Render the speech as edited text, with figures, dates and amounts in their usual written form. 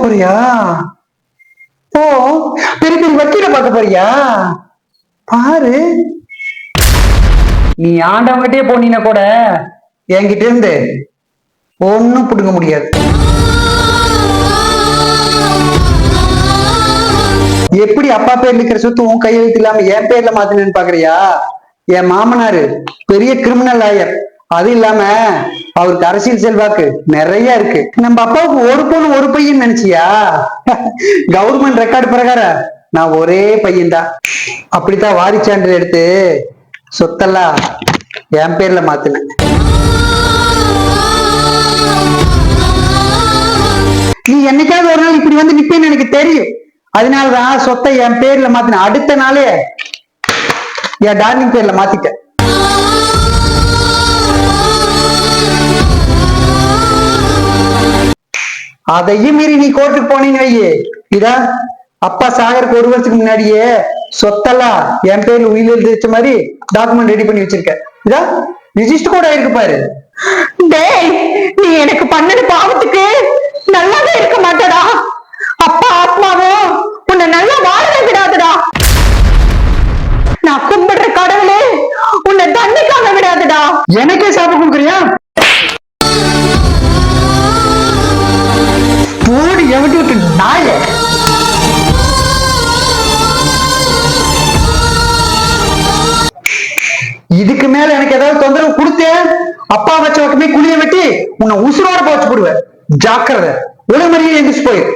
போறியா? ஓ, பெரிய பெரிய வக்கீல பார்க்க போறியா? பாரு, நீ ஆண்டவங்கிட்டே போனீனா கூட என்கிட்ட இருந்து ஒன்னும் புடுங்க முடியாது. எப்படி அப்பா பேர்ல இருக்கிற சொத்து உன் கையெழுத்து இல்லாம என் பேர்ல மாத்தினு பாக்குறியா? என் மாமனாரு பெரிய கிரிமினல் லாயர். அது இல்லாம அவருக்கு அரசியல் செல்வாக்கு நிறைய இருக்கு. நம்ம அப்பாவுக்கு ஒரு பொண்ணு ஒரு பையன் நினைச்சியா? கவர்மெண்ட் ரெக்கார்டு பிரகாரம் நான் ஒரே பையன் தான். அப்படித்தான் வாரிச்சான்று எடுத்து சொத்தெல்லாம் என் பேர்ல மாத்தினேன். நீ என்னைக்காவது ஒரு நாள் இப்படி வந்து நிப்பேன்னு எனக்கு தெரியும். அதனாலதான் சொத்தை என் பேர்ல மாத்தின. அடுத்த நாளே என் டார்லிங் பேர்ல மாத்திட்டேன். அதையும் மீறி நீ கோர்ட்டுக்கு போனீங்க வையே, இதா அப்பா சாகருக்கு ஒரு வருஷத்துக்கு முன்னாடியே சொத்தெல்லாம் என் பேர்ல உயிர் எழுதி வச்ச மாதிரி டாக்குமெண்ட் ரெடி பண்ணி வச்சிருக்க. இதா ரிஜிஸ்டர் கூட ஆயிருக்கு பாரு. டேய், நீ எனக்கு பண்ணது பாவத்துக்கு நல்லாவே இருக்க மாட்டடா. அப்பா ஆத்மாவும் உன்னை நல்லா வாழ விடாதுடா. நான் கும்பிடுற கடவுளே உன்னை தண்டிக்காம விடாதுடா. எனக்கே சாப்பிட கொடுக்குறியா? போடி எவட்டி விட்டு நாய. இதுக்கு மேல எனக்கு ஏதாவது தொந்தரவு கொடுத்தேன், அப்பா வச்ச பக்கமே குழிய வெட்டி உன்னை உசுரோட போச்சு போடுவேன். ஜாக்கிரதை. ஒழுங்கு மணியை எந்திரிச்சு போயிரு.